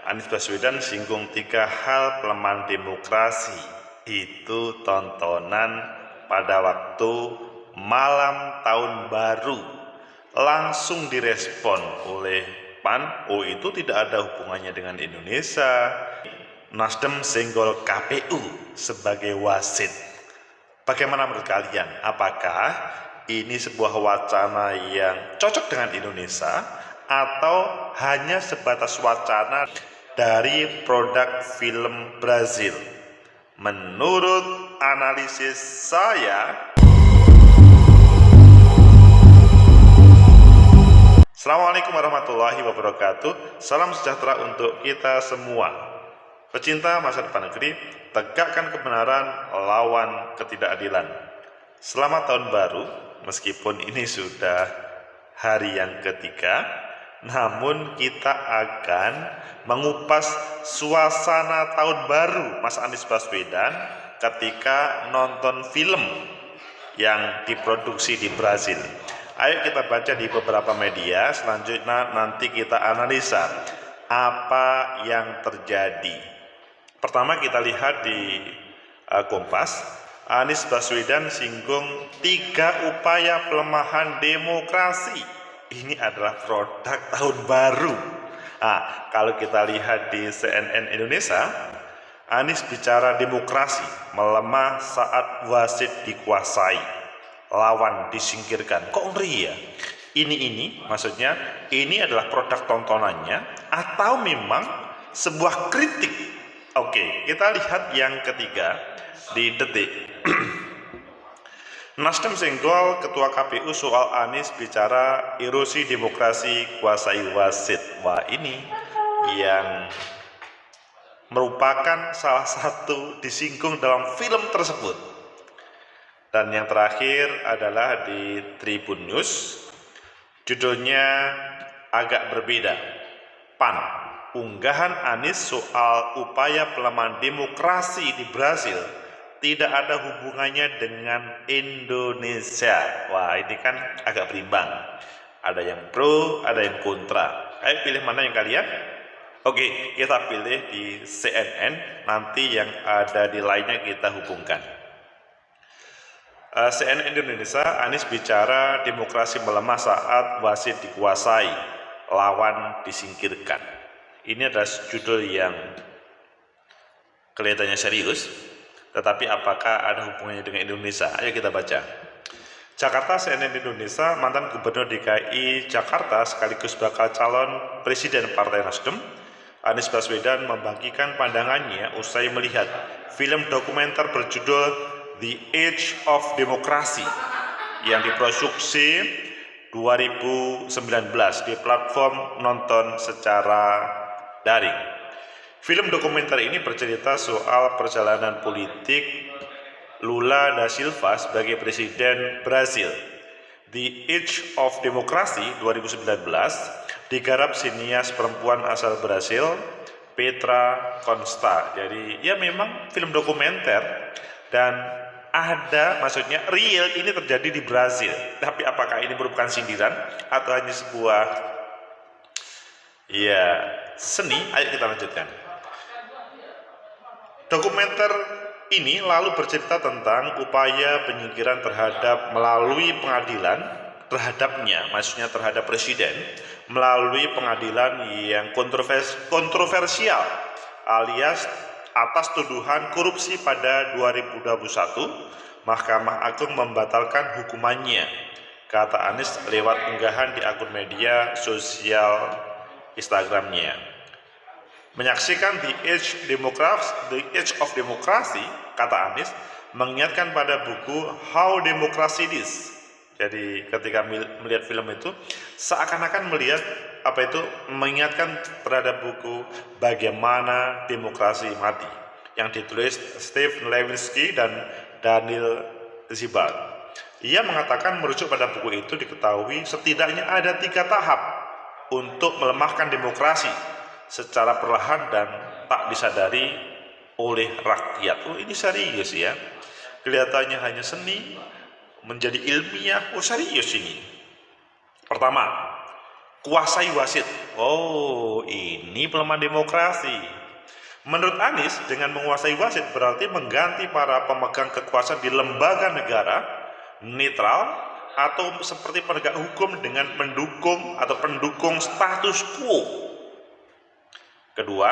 Anies Baswedan singgung 3 hal pelemahan demokrasi. Itu tontonan pada waktu malam tahun baru. Langsung direspon oleh PAN, oh itu tidak ada hubungannya dengan Indonesia. Nasdem senggol KPU sebagai wasit. Bagaimana menurut kalian? Apakah ini sebuah wacana yang cocok dengan Indonesia atau hanya sebatas wacana dari produk film Brazil? Menurut analisis saya, Assalamualaikum warahmatullahi wabarakatuh. Salam sejahtera untuk kita semua. Pecinta masa depan negeri, tegakkan kebenaran, lawan ketidakadilan. Selamat tahun baru, meskipun ini sudah hari yang ketiga, namun kita akan mengupas suasana tahun baru Mas Anies Baswedan ketika nonton film yang diproduksi di Brazil. Ayo kita baca di beberapa media, selanjutnya nanti kita analisa apa yang terjadi. Pertama kita lihat di Kompas, Anies Baswedan singgung 3 upaya pelemahan demokrasi. Ini adalah produk tahun baru. Kalau kita lihat di CNN Indonesia, Anies bicara demokrasi melemah saat wasit dikuasai, lawan disingkirkan. Kok ngeri ya? Ini maksudnya ini adalah produk tontonannya atau memang sebuah kritik? Oke, kita lihat yang ketiga di Detik. Nasdem senggol Ketua KPU soal Anies bicara erosi demokrasi kuasai wasit. Wah, ini yang merupakan salah satu disinggung dalam film tersebut. Dan yang terakhir adalah di Tribun News, judulnya agak berbeda. PAN, unggahan Anies soal upaya pelemahan demokrasi di Brazil tidak ada hubungannya dengan Indonesia. Wah, ini kan agak berimbang. Ada yang pro, ada yang kontra. Ayo pilih mana yang kalian? Oke, kita pilih di CNN, nanti yang ada di lainnya kita hubungkan. CNN Indonesia, Anies bicara demokrasi melemah saat wasit dikuasai, lawan disingkirkan. Ini adalah judul yang kelihatannya serius, tetapi apakah ada hubungannya dengan Indonesia? Ayo kita baca. Jakarta, CNN Indonesia, mantan Gubernur DKI Jakarta sekaligus bakal calon Presiden Partai Nasdem, Anies Baswedan membagikan pandangannya usai melihat film dokumenter berjudul The Age of Democracy yang diproduksi 2019 di platform nonton secara daring. Film dokumenter ini bercerita soal perjalanan politik Lula da Silva sebagai Presiden Brazil. The Age of Democracy 2019 digarap sinias perempuan asal Brazil, Petra Costa. Jadi ya memang film dokumenter dan maksudnya real ini terjadi di Brazil. Tapi apakah ini merupakan sindiran atau hanya sebuah seni? Ayo kita lanjutkan. Dokumenter ini lalu bercerita tentang upaya penyingkiran terhadap melalui pengadilan terhadapnya, maksudnya terhadap presiden melalui pengadilan yang kontroversial alias atas tuduhan korupsi pada 2021, Mahkamah Agung membatalkan hukumannya, kata Anies lewat unggahan di akun media sosial Instagramnya. Menyaksikan The Age of Democracy, kata Anies, mengingatkan pada buku How Democracy Is. Jadi ketika melihat film itu, seakan-akan melihat mengingatkan terhadap buku Bagaimana Demokrasi Mati yang ditulis Steve Levinsky dan Daniel Ziblatt. Ia mengatakan merujuk pada buku itu diketahui setidaknya ada 3 tahap untuk melemahkan demokrasi secara perlahan dan tak disadari oleh rakyat. Oh, ini serius ya. Kelihatannya hanya seni menjadi ilmiah. Oh, serius ini. Pertama, kuasai wasit. Oh, ini pelemahan demokrasi. Menurut Anies, dengan menguasai wasit berarti mengganti para pemegang kekuasaan di lembaga negara netral atau seperti penegak hukum dengan mendukung atau pendukung status quo. Kedua,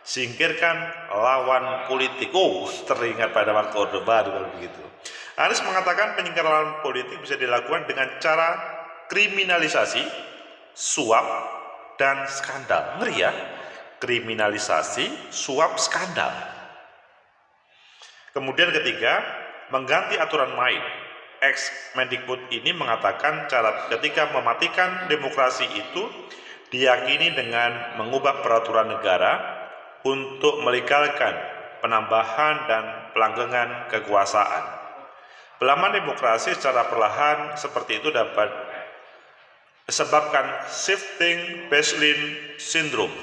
singkirkan lawan politik. Oh, teringat pada waktu Orde Baru kalau begitu. Anies mengatakan penyingkiran lawan politik bisa dilakukan dengan cara kriminalisasi, suap, dan skandal. Ngeri ya? Kriminalisasi, suap, skandal. Kemudian ketiga, mengganti aturan main. Ex-Mendikbud ini mengatakan cara ketika mematikan demokrasi itu diyakini dengan mengubah peraturan negara untuk melegalkan penambahan dan pelanggengan kekuasaan. Pelemahan demokrasi secara perlahan seperti itu dapat disebabkan shifting baseline syndrome,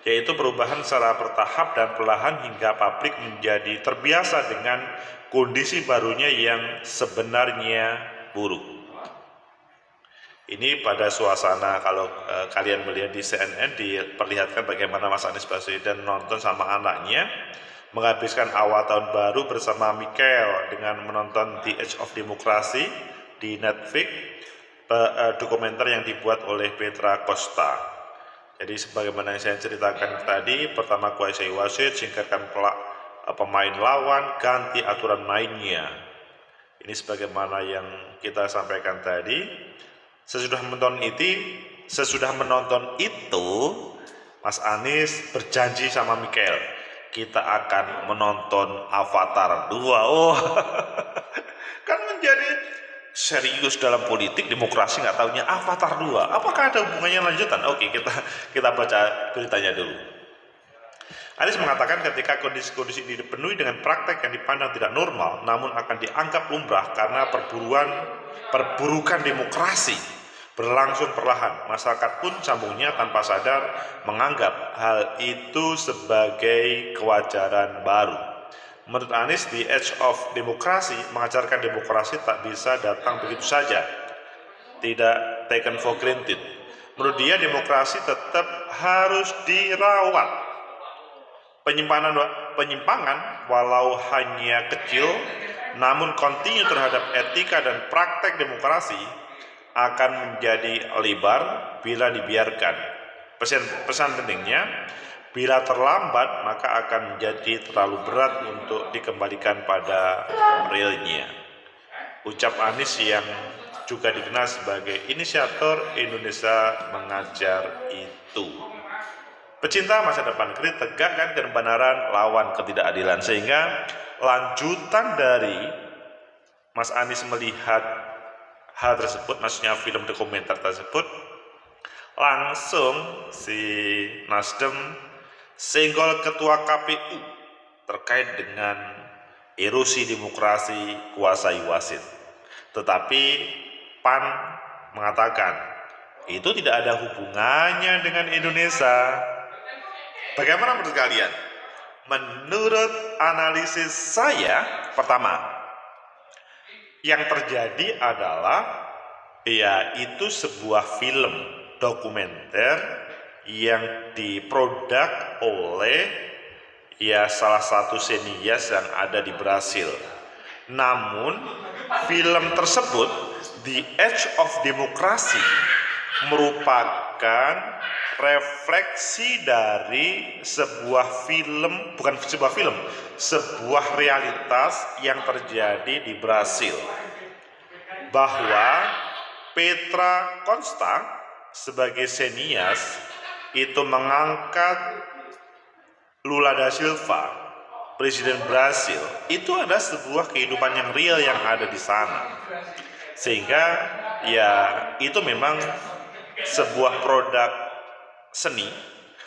yaitu perubahan secara bertahap dan perlahan hingga publik menjadi terbiasa dengan kondisi barunya yang sebenarnya buruk. Ini pada suasana kalau kalian melihat di CNN diperlihatkan bagaimana Mas Anies Baswedan nonton sama anaknya menghabiskan awal tahun baru bersama Michael dengan menonton The Edge of Democracy di Netflix, dokumenter yang dibuat oleh Petra Costa. Jadi sebagaimana yang saya ceritakan tadi, pertama kuasai wasit, singkirkan pemain lawan, ganti aturan mainnya. Ini sebagaimana yang kita sampaikan tadi. Sesudah menonton itu, Mas Anies berjanji sama Michael, kita akan menonton Avatar 2. Oh, kan menjadi serius dalam politik demokrasi nggak taunya Avatar 2. Apakah ada hubungannya lanjutan? Oke, kita baca beritanya dulu. Anies mengatakan ketika kondisi-kondisi ini dipenuhi dengan praktek yang dipandang tidak normal namun akan dianggap lumrah karena perburukan demokrasi berlangsung perlahan, masyarakat pun sambungnya tanpa sadar menganggap hal itu sebagai kewajaran baru. Menurut Anies, The Edge of Democracy mengajarkan demokrasi tak bisa datang begitu saja, tidak taken for granted. Menurut dia, demokrasi tetap harus dirawat. Penyimpangan walau hanya kecil namun kontinu terhadap etika dan praktek demokrasi akan menjadi lebar bila dibiarkan. Pesan pentingnya, bila terlambat maka akan menjadi terlalu berat untuk dikembalikan pada realnya. Ucap Anies yang juga dikenal sebagai inisiator Indonesia Mengajar itu. Pecinta masa depan negeri, tegakkan kebenaran lawan ketidakadilan. Sehingga lanjutan dari Mas Anies melihat hal tersebut, maksudnya film dokumenter tersebut, langsung si Nasdem senggol ketua KPU terkait dengan erosi demokrasi kuasai wasit. Tetapi PAN mengatakan itu tidak ada hubungannya dengan Indonesia. Bagaimana menurut kalian? Menurut analisis saya, pertama, yang terjadi adalah itu sebuah film dokumenter yang diproduk oleh salah satu sinias yang ada di Brasil. Namun film tersebut, The Edge of Democracy, merupakan refleksi dari sebuah realitas yang terjadi di Brasil, bahwa Petra Costa sebagai senias itu mengangkat Lula da Silva, presiden Brasil. Itu adalah sebuah kehidupan yang real yang ada di sana, sehingga itu memang sebuah produk seni,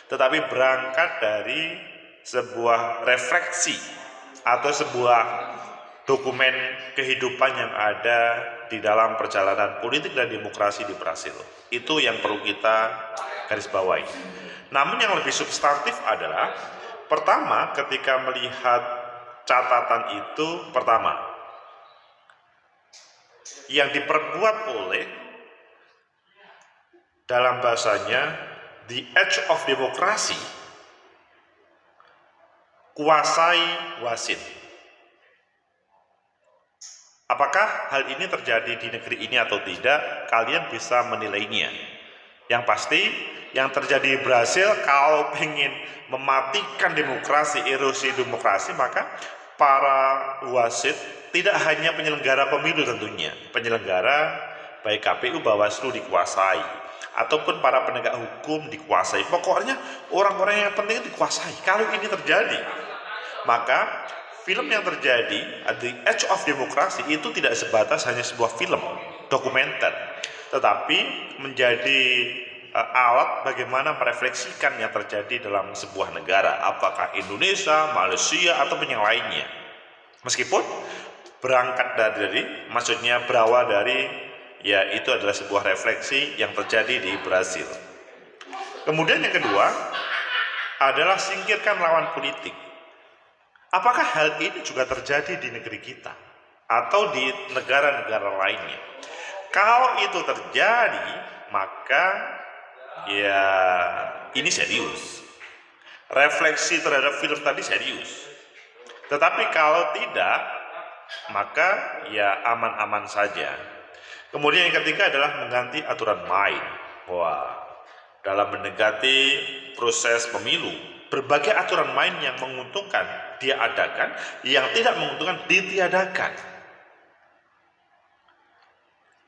tetapi berangkat dari sebuah refleksi atau sebuah dokumen kehidupan yang ada di dalam perjalanan politik dan demokrasi di Brasil. Itu yang perlu kita garis bawahi. Namun yang lebih substantif adalah, pertama, ketika melihat catatan itu, pertama, yang diperbuat oleh dalam bahasanya The Edge of Democracy, kuasai wasit. Apakah hal ini terjadi di negeri ini atau tidak? Kalian bisa menilainya. Yang pasti, yang terjadi di Brasil, kalau ingin mematikan demokrasi, erosi demokrasi, maka para wasit tidak hanya penyelenggara pemilu tentunya, penyelenggara baik KPU, Bawaslu dikuasai, ataupun para penegak hukum dikuasai. Pokoknya orang-orang yang penting dikuasai. Kalau ini terjadi, maka film yang terjadi The Edge of Democracy itu tidak sebatas hanya sebuah film dokumenter, tetapi menjadi alat bagaimana merefleksikan yang terjadi dalam sebuah negara, apakah Indonesia, Malaysia, ataupun yang lainnya. Meskipun berawal dari ya itu adalah sebuah refleksi yang terjadi di Brasil. Kemudian yang kedua adalah singkirkan lawan politik. Apakah hal ini juga terjadi di negeri kita atau di negara-negara lainnya? Kalau itu terjadi, maka ya ini serius. Refleksi terhadap film tadi serius. Tetapi kalau tidak, maka ya aman-aman saja. Kemudian yang ketiga adalah mengganti aturan main. Wah, dalam mendekati proses pemilu, berbagai aturan main yang menguntungkan dia adakan, yang tidak menguntungkan ditiadakan.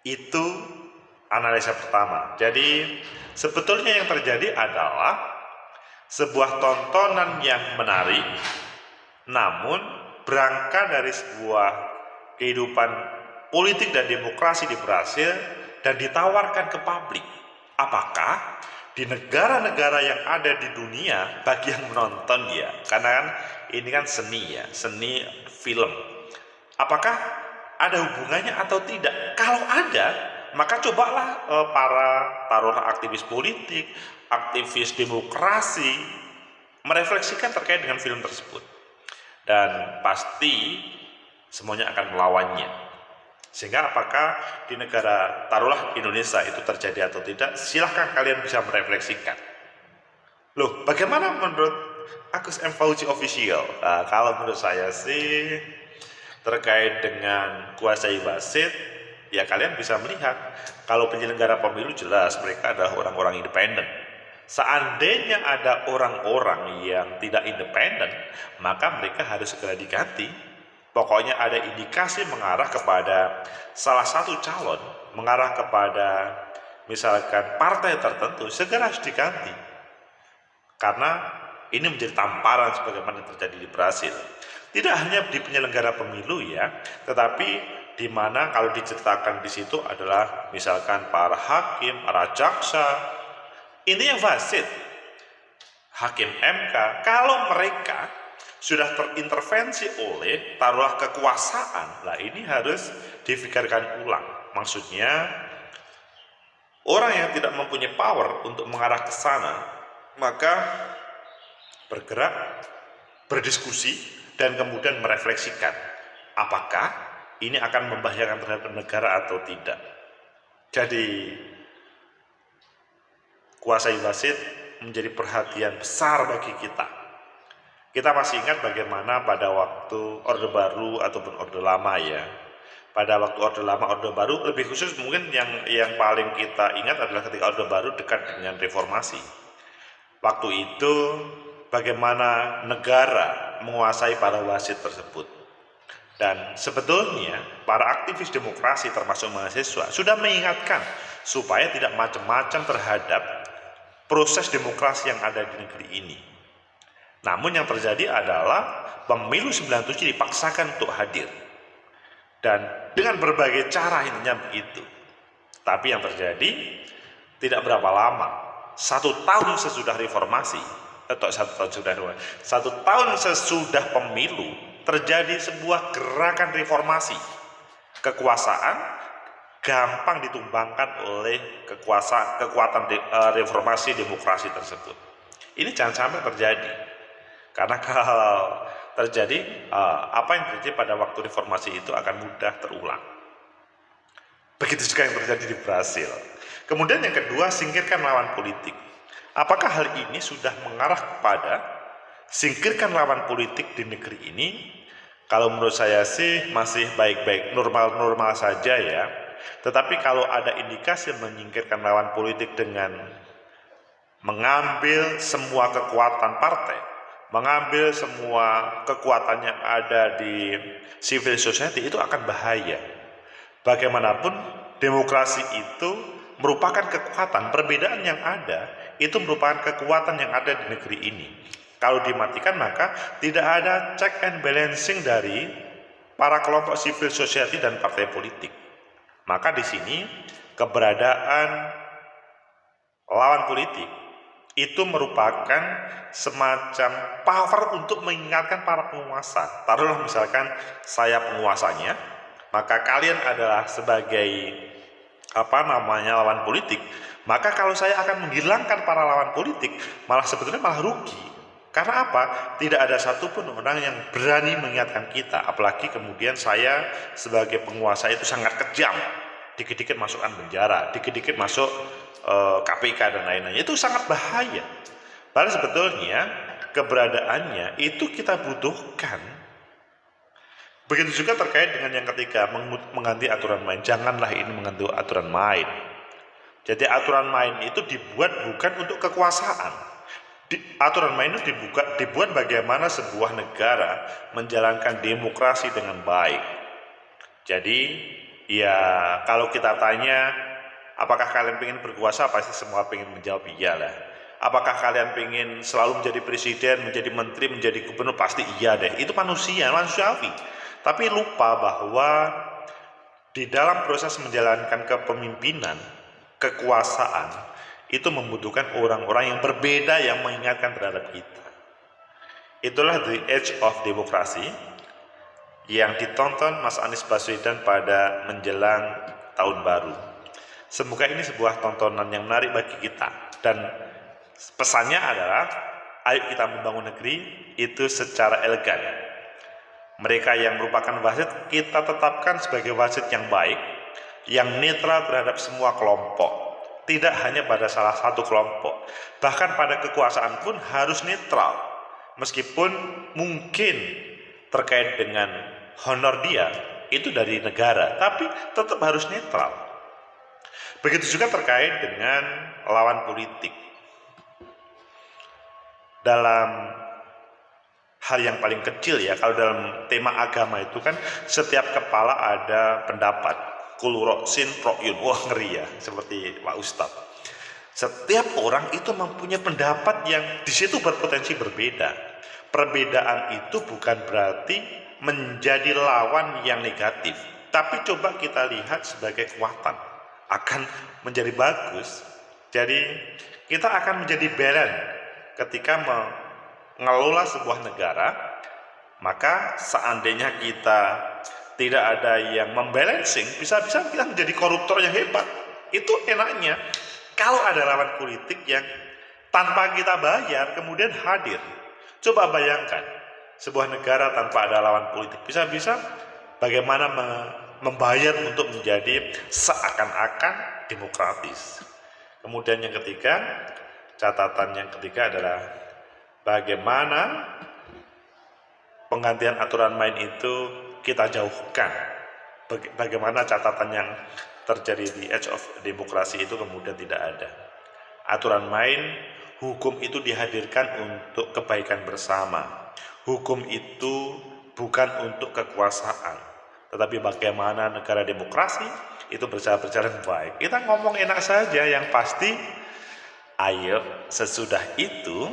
Itu analisa pertama. Jadi sebetulnya yang terjadi adalah sebuah tontonan yang menarik, namun berangkat dari sebuah kehidupan politik dan demokrasi di Brasil dan ditawarkan ke publik. Apakah di negara-negara yang ada di dunia bagi yang menonton ya, karena kan ini kan seni ya, seni film, apakah ada hubungannya atau tidak? Kalau ada, maka cobalah taruhlah aktivis politik, aktivis demokrasi merefleksikan terkait dengan film tersebut, dan pasti semuanya akan melawannya. Sehingga apakah di negara taruhlah Indonesia itu terjadi atau tidak, silahkan kalian bisa merefleksikan. Loh, bagaimana menurut Agus M. Fauzi Official? Nah, kalau menurut saya sih terkait dengan kuasai wasit, ya kalian bisa melihat kalau penyelenggara pemilu jelas mereka adalah orang-orang independen. Seandainya ada orang-orang yang tidak independen, maka mereka harus segera diganti. Pokoknya ada indikasi mengarah kepada salah satu calon, mengarah kepada misalkan partai tertentu, segera harus diganti. Karena ini menjadi tamparan sebagaimana terjadi di Brasil. Tidak hanya di penyelenggara pemilu ya, tetapi di mana kalau diceritakan di situ adalah misalkan para hakim, para jaksa, ini yang wasit, hakim MK, kalau mereka sudah terintervensi oleh taruhlah kekuasaan, lah ini harus difikirkan ulang. Maksudnya orang yang tidak mempunyai power untuk mengarah ke sana, maka bergerak, berdiskusi, dan kemudian merefleksikan apakah ini akan membahayakan terhadap negara atau tidak. Jadi kuasai wasit menjadi perhatian besar bagi kita. Kita masih ingat bagaimana pada waktu Orde Baru ataupun Orde Lama ya. Pada waktu Orde Lama, Orde Baru, lebih khusus mungkin yang paling kita ingat adalah ketika Orde Baru dekat dengan reformasi. Waktu itu bagaimana negara menguasai para wasit tersebut. Dan sebetulnya para aktivis demokrasi termasuk mahasiswa sudah mengingatkan supaya tidak macam-macam terhadap proses demokrasi yang ada di negeri ini. Namun yang terjadi adalah pemilu 97 dipaksakan untuk hadir. Dan dengan berbagai cara intinya begitu. Tapi yang terjadi tidak berapa lama. 1 tahun sesudah reformasi, atau 1 tahun sesudah pemilu, terjadi sebuah gerakan reformasi. Kekuasaan gampang ditumbangkan oleh kekuatan reformasi demokrasi tersebut. Ini jangan sampai terjadi. Karena kalau terjadi, apa yang terjadi pada waktu reformasi itu akan mudah terulang. Begitu juga yang terjadi di Brasil. Kemudian yang kedua, singkirkan lawan politik. Apakah hal ini sudah mengarah kepada singkirkan lawan politik di negeri ini? Kalau menurut saya sih masih baik-baik, normal-normal saja ya. Tetapi kalau ada indikasi menyingkirkan lawan politik dengan mengambil semua kekuatan partai, mengambil semua kekuatan yang ada di civil society, itu akan bahaya. Bagaimanapun demokrasi itu merupakan kekuatan, perbedaan yang ada itu merupakan kekuatan yang ada di negeri ini. Kalau dimatikan maka tidak ada check and balancing dari para kelompok civil society dan partai politik. Maka di sini keberadaan lawan politik itu merupakan semacam power untuk mengingatkan para penguasa. Taruhlah misalkan saya penguasanya, maka kalian adalah sebagai lawan politik. Maka kalau saya akan menghilangkan para lawan politik, sebetulnya malah rugi. Karena apa? Tidak ada satupun orang yang berani mengingatkan kita. Apalagi kemudian saya sebagai penguasa itu sangat kejam. Dikit-dikit masukkan penjara, dikit-dikit masuk KPK dan lain-lainnya. Itu sangat bahaya. Padahal sebetulnya keberadaannya itu kita butuhkan. Begitu juga terkait dengan yang ketiga, mengganti aturan main. Janganlah ini mengganti aturan main. Jadi aturan main itu dibuat bukan untuk kekuasaan. Aturan main itu dibuat bagaimana sebuah negara menjalankan demokrasi dengan baik. Jadi ya kalau kita tanya, apakah kalian ingin berkuasa? Pasti semua ingin menjawab iyalah. Apakah kalian ingin selalu menjadi presiden, menjadi menteri, menjadi gubernur? Pasti iya deh. Itu manusiawi. Tapi lupa bahwa di dalam proses menjalankan kepemimpinan, kekuasaan, itu membutuhkan orang-orang yang berbeda yang mengingatkan terhadap kita. Itulah The Age of Democracy yang ditonton Mas Anies Baswedan pada menjelang tahun baru. Semoga ini sebuah tontonan yang menarik bagi kita. Dan pesannya adalah, ayo kita membangun negeri itu secara elegan. Mereka yang merupakan wasit kita tetapkan sebagai wasit yang baik, yang netral terhadap semua kelompok. Tidak hanya pada salah satu kelompok, bahkan pada kekuasaan pun harus netral. Meskipun mungkin terkait dengan honor dia itu dari negara, tapi tetap harus netral. Begitu juga terkait dengan lawan politik. Dalam hal yang paling kecil ya, kalau dalam tema agama itu kan setiap kepala ada pendapat. Kuluroksin proyun, wah ngeri ya, seperti Pak Ustadz. Setiap orang itu mempunyai pendapat yang di situ berpotensi berbeda. Perbedaan itu bukan berarti menjadi lawan yang negatif, tapi coba kita lihat sebagai kekuatan, akan menjadi bagus. Jadi kita akan menjadi balance ketika mengelola sebuah negara. Maka seandainya kita tidak ada yang membalancing, bisa-bisa kita menjadi koruptor yang hebat. Itu enaknya kalau ada lawan politik yang tanpa kita bayar kemudian hadir. Coba bayangkan sebuah negara tanpa ada lawan politik, bisa-bisa bagaimana membayar untuk menjadi seakan-akan demokratis. Kemudian yang ketiga, catatan yang ketiga adalah bagaimana penggantian aturan main itu kita jauhkan. Bagaimana catatan yang terjadi di Age of Demokrasi itu kemudian tidak ada. Aturan main, hukum itu dihadirkan untuk kebaikan bersama. Hukum itu bukan untuk kekuasaan, tetapi bagaimana negara demokrasi itu berjalan baik. Kita ngomong enak saja, yang pasti ayo sesudah itu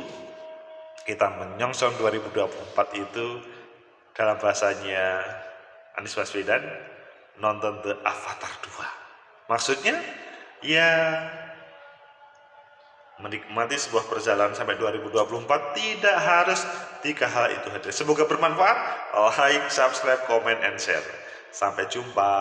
kita menyongsong 2024 itu dalam bahasanya Anies Baswedan, nonton The Avatar 2. Maksudnya ya menikmati sebuah perjalanan sampai 2024 tidak harus 3 hal itu hadir. Semoga bermanfaat. Like, subscribe, comment, and share. Sampai jumpa.